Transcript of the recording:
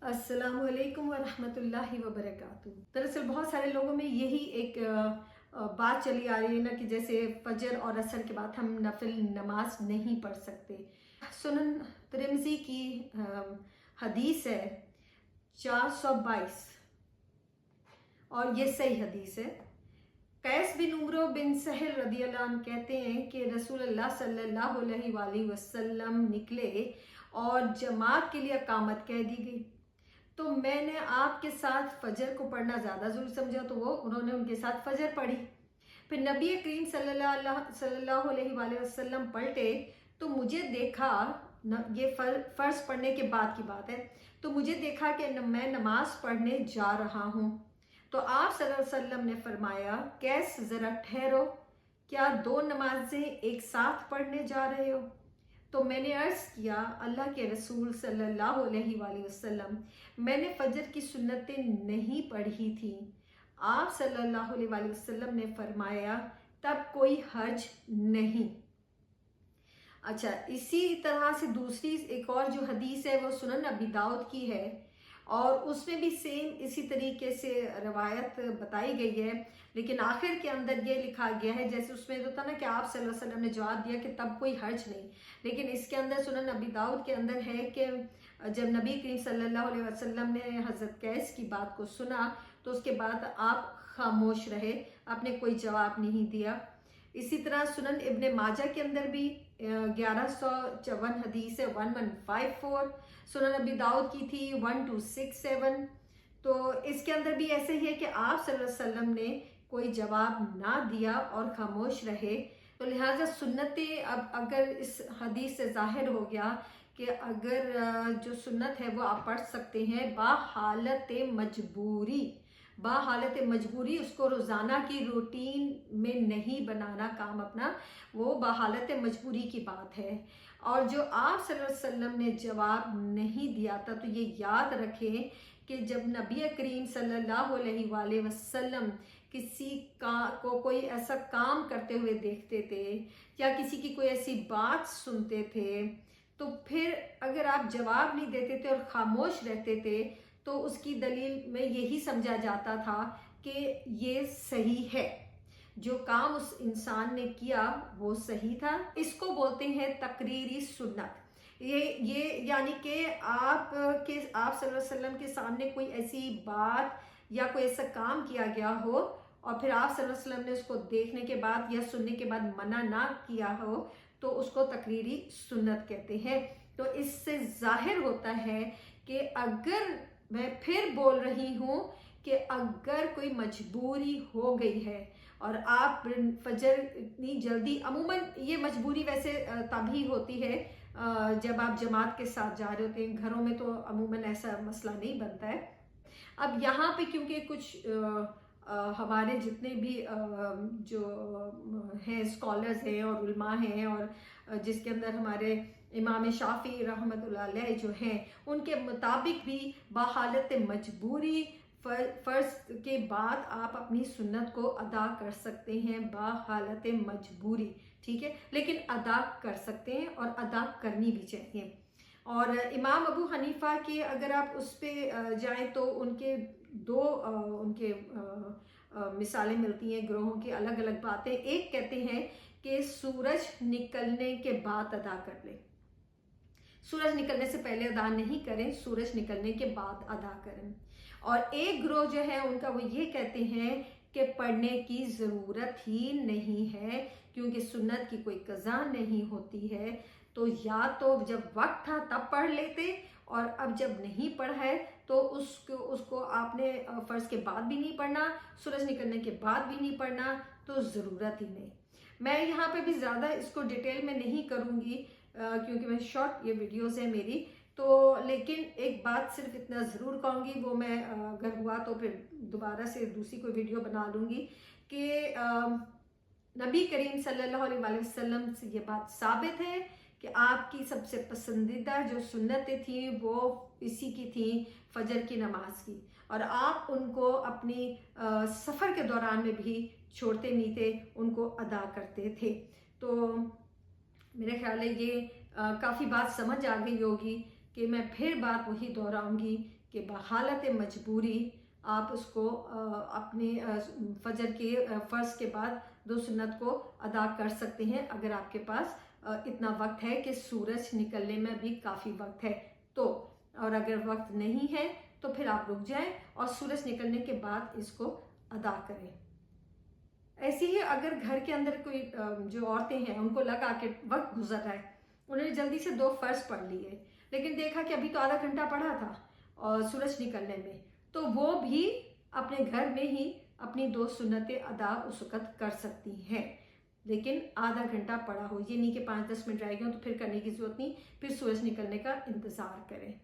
अस्सलाम वालेकुम वरहमतुल्लाहि वबरकातुहू। दरअसल बहुत सारे लोगों में यही एक बात चली आ रही है ना कि जैसे फजर और असर के बाद हम नफिल नमाज नहीं पढ़ सकते। सुनन तिरमिज़ी की हदीस है 422 और ये सही हदीस है। कैस बिन उमरो बिन सहल रदियल्लाहु अन्हु कहते हैं कि रसूलुल्लाह सल्लल्लाहु अलैहि वसल्लम निकले और जमात के लिए अकामत कह दी गई, तो मैंने आपके साथ फजर को पढ़ना ज़्यादा ज़रूरी समझा, तो उन्होंने उनके साथ फजर पढ़ी। फिर नबी करीम सल्लल्लाहु अलैहि वसल्लम पलटे तो मुझे देखा, ये फ़र्ज पढ़ने के बाद की बात है, तो मुझे देखा कि मैं नमाज पढ़ने जा रहा हूँ। तो आप सल्लल्लाहु अलैहि वसल्लम ने फरमाया, कैस ज़रा ठहरो, क्या दो नमाजें एक साथ पढ़ने जा रहे हो? तो मैंने अर्ज़ किया, अल्लाह के रसूल सल्लल्लाहु अलैहि वसल्लम, मैंने फजर की सुन्नतें नहीं पढ़ी थी। आप सल्लल्लाहु अलैहि वसल्लम ने फरमाया, तब कोई हर्ज नहीं। अच्छा, इसी तरह से दूसरी एक और जो हदीस है वो सुनन अबी दाऊद की है और उसमें भी सेम इसी तरीके से रवायत बताई गई है, लेकिन आखिर के अंदर ये लिखा गया है, जैसे उसमें तो था ना कि आप सल्लल्लाहु अलैहि वसल्लम ने जवाब दिया कि तब कोई हर्ज नहीं, लेकिन इसके अंदर सुनन अबी दाऊद के अंदर है कि जब नबी करीम सल्लल्लाहु अलैहि वसल्लम ने हज़रत कैस की बात को सुना तो उसके बाद आप खामोश रहे, आपने कोई जवाब नहीं दिया। इसी तरह सुनन इब्ने माजा के अंदर भी 1154 हदीस है 1154, सुनन अबी दाऊद की थी 1267। तो इसके अंदर भी ऐसे ही है कि आप सल्लल्लाहु अलैहि वसल्लम ने कोई जवाब ना दिया और खामोश रहे। तो लिहाजा सुन्नतें, अब अगर इस हदीस से ज़ाहिर हो गया कि अगर जो सुन्नत है वो आप पढ़ सकते हैं बाहालत मजबूरी, उसको रोज़ाना की रूटीन में नहीं बनाना काम अपना, वो बाहालत मजबूरी की बात है। और जो आप सल्लल्लाहु अलैहि वसल्लम ने जवाब नहीं दिया था, तो ये याद रखें कि जब नबी करीम सल्लल्लाहु अलैहि वसल्लम किसी को कोई ऐसा काम करते हुए देखते थे या किसी की कोई ऐसी बात सुनते थे, तो फिर अगर आप जवाब नहीं देते थे और खामोश रहते थे तो उसकी दलील में यही समझा जाता था कि ये सही है, जो काम उस इंसान ने किया वो सही था। इसको बोलते हैं तकरीरी सुन्नत। ये यानी कि आप सल्लल्लाहु अलैहि वसल्लम के सामने कोई ऐसी बात या कोई ऐसा काम किया गया हो और फिर आप सल्लल्लाहु अलैहि वसल्लम ने उसको देखने के बाद या सुनने के बाद मना ना किया हो, तो उसको तकरीरी सुन्नत कहते हैं। तो इससे जाहिर होता है कि अगर मैं फिर बोल रही हूँ कि अगर कोई मजबूरी हो गई है और आप फजर इतनी जल्दी, अमूमन ये मजबूरी वैसे तभी होती है जब आप जमात के साथ जा रहे होते हैं, घरों में तो अमूमन ऐसा मसला नहीं बनता है। अब यहाँ पे क्योंकि कुछ हमारे जितने भी जो हैं स्कॉलर्स हैं और उलमा हैं और जिसके अंदर हमारे इमाम शाफी रहमतुल्लाह अलैह जो हैं, उनके मुताबिक भी बाहालत मजबूरी फ़र्ज के बाद आप अपनी सुन्नत को अदा कर सकते हैं बाहालत मजबूरी, ठीक है, लेकिन अदा कर सकते हैं और अदा करनी भी चाहिए। और इमाम अबू हनीफा के अगर आप उस पर जाएँ तो उनके दो मिसालें मिलती हैं ग्रोहों की, अलग अलग बातें। एक कहते हैं कि सूरज निकलने के बाद अदा कर लें, सूरज निकलने से पहले अदा नहीं करें, सूरज निकलने के बाद अदा करें। और एक ग्रोह जो है उनका वो ये कहते हैं कि पढ़ने की ज़रूरत ही नहीं है क्योंकि सुन्नत की कोई कज़ा नहीं होती है, तो या तो जब वक्त था तब पढ़ लेते और अब जब नहीं पढ़ा है तो उसको आपने फ़र्ज़ के बाद भी नहीं पढ़ना, सूरज निकलने के बाद भी नहीं पढ़ना, तो ज़रूरत ही नहीं। मैं यहाँ पे भी ज़्यादा इसको डिटेल में नहीं करूँगी क्योंकि मैं शॉर्ट ये वीडियोस है मेरी, तो लेकिन एक बात सिर्फ इतना ज़रूर कहूँगी, वो मैं अगर हुआ तो फिर दोबारा से दूसरी कोई वीडियो बना लूँगी कि नबी करीम सल्लल्लाहु अलैहि वसल्लम से ये बात साबित है कि आपकी सबसे पसंदीदा जो सुन्नतें थी वो इसी की थी, फजर की नमाज की, और आप उनको अपनी सफ़र के दौरान में भी छोड़ते नहीं थे, उनको अदा करते थे। तो मेरे ख्याल है ये काफ़ी बात समझ आ गई होगी कि मैं फिर बात वही दोहराऊंगी कि बहालत मजबूरी आप उसको अपने फजर के फ़र्ज़ के बाद 2 सुन्नत को अदा कर सकते हैं अगर आपके पास इतना वक्त है कि सूरज निकलने में भी काफ़ी वक्त है तो। और अगर वक्त नहीं है तो फिर आप रुक जाएं और सूरज निकलने के बाद इसको अदा करें। ऐसे ही अगर घर के अंदर कोई जो औरतें हैं उनको लगा कि वक्त गुजर रहा है, उन्होंने जल्दी से 2 फ़र्ज़ पढ़ लिए लेकिन देखा कि अभी तो आधा घंटा पढ़ा था और सूरज निकलने में, तो वो भी अपने घर में ही अपनी 2 सुन्नतें अदा उस वक़्त कर सकती हैं, लेकिन आधा घंटा पढ़ा हो। ये नहीं कि 5-10 मिनट रह गए तो फिर करने की ज़रूरत नहीं, फिर सूरज निकलने का इंतज़ार करें।